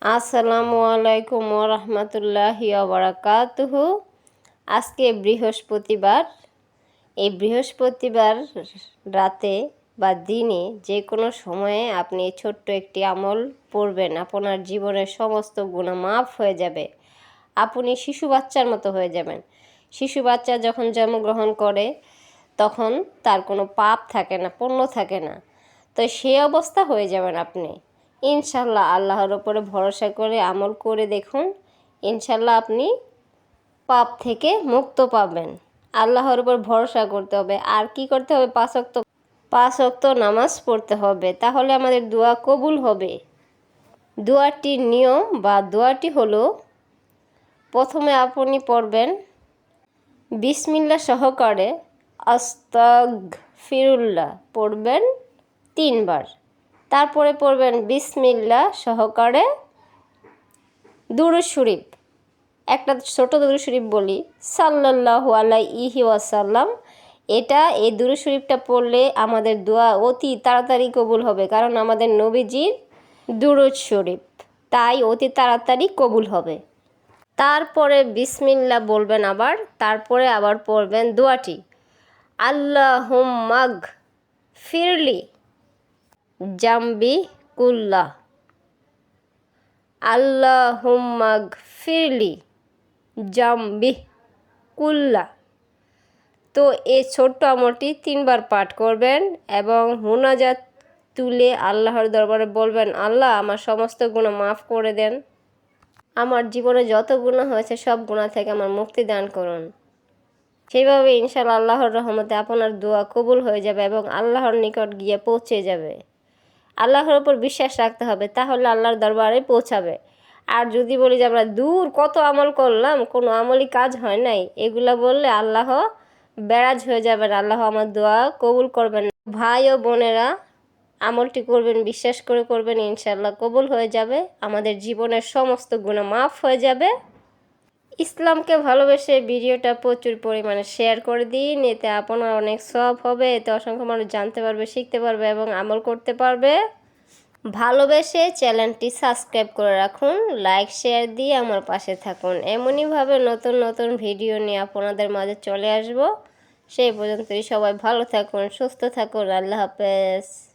আসসালামু আলাইকুম ওয়া রাহমাতুল্লাহি ওয়া বারাকাতুহু। আজকে বৃহস্পতিবার। এই বৃহস্পতিবার রাতে বা দিনে যে কোনো সময়ে আপনি ছোট্ট একটি আমল পড়বেন, আপনার জীবনের সমস্ত গুনাহ মাফ হয়ে যাবে। আপনি শিশু বাচ্চার মতো হয়ে যাবেন। শিশু বাচ্চা যখন জন্মগ্রহণ করে তখন তার কোনো পাপ থাকে না, পুণ্য থাকে না, তো সেই অবস্থা হয়ে যাবেন আপনি। ইনশাল্লাহ আল্লাহর ওপরে ভরসা করে আমল করে দেখুন, ইনশাল্লাহ আপনি পাপ থেকে মুক্ত পাবেন। আল্লাহর উপর ভরসা করতে হবে। আর কি করতে হবে? পাঁচ ওয়াক্ত নামাজ পড়তে হবে, তাহলে আমাদের দোয়া কবুল হবে। দোয়াটির নিয়ম বা দোয়াটি হলো, প্রথমে আপনি পড়বেন বিসমিল্লাহ সহকারে আস্তাগফিরুল্লাহ পড়বেন 3 বার। তারপরে পড়বেন বিসমিল্লাহ সহকারে দুরূদ শরীফ, একটা ছোট দুরূদ শরীফ বলি, সাল্লাল্লাহু আলাইহি ওয়াসাল্লাম। এই দুরূদ শরীফটা পড়লে আমাদের দোয়া অতি তাড়াতাড়ি কবুল হবে, কারণ আমাদের নবীজির দুরূদ শরীফ, তাই অতি তাড়াতাড়ি কবুল হবে। তারপরে বিসমিল্লাহ বলবেন আবার, তারপরে আবার পড়বেন দোয়াটি, আল্লাহুম্মাগ ফিরলি জাম্বি কুল্লাহ, আল্লাহুম্মাগ ফিরলি জাম্বি কুল্লাহ। তো এই ছোট্ট আমলটি 3 বার পাঠ করবেন এবং মুনাজাত তুলে আল্লাহর দরবারে বলবেন, আল্লাহ আমার সমস্ত গুনাহ মাফ করে দেন, আমার জীবনে যত গুনাহ হয়েছে সব গুনাহ থেকে আমার মুক্তি দান করুন। সেইভাবে ইনশাআল্লাহ আল্লাহর রহমতে আপনার দোয়া কবুল হয়ে যাবে এবং আল্লাহর নিকট গিয়ে পৌঁছে যাবে। আল্লাহর উপর বিশ্বাস রাখতে হবে, তাহলে আল্লাহর দরবারে পৌঁছাবে। আর যদি বলি যে আমরা দূর কত আমল করলাম, কোনো আমলই কাজ হয় নাই, এগুলা বললে আল্লাহ বেরাজ হয়ে যাবেন, আল্লাহ আমার দোয়া কবুল করবেন। ভাই ও বোনেরা, আমলটি করবেন, বিশ্বাস করে করবেন, ইনশাআল্লাহ কবুল হয়ে যাবে। আমাদের জীবনের সমস্ত গুনাহ মাফ হয়ে যাবে। ইসলামকে ভালোবেসে ভিডিওটা প্রচুর পরিমাণে শেয়ার করে দিন, এতে আপনার অনেক সওয়াব হবে, এতে অসংখ্য মানুষ জানতে পারবে, শিখতে পারবে এবং আমল করতে পারবে। ভালোবেসে চ্যানেলটি সাবস্ক্রাইব করে রাখুন, লাইক শেয়ার দিয়ে আমার পাশে থাকুন। এমনইভাবে নতুন নতুন ভিডিও নিয়ে আপনাদের মাঝে চলে আসব। সেই পর্যন্তই সবাই ভালো থাকুন, সুস্থ থাকুন। আল্লাহ হাফেজ।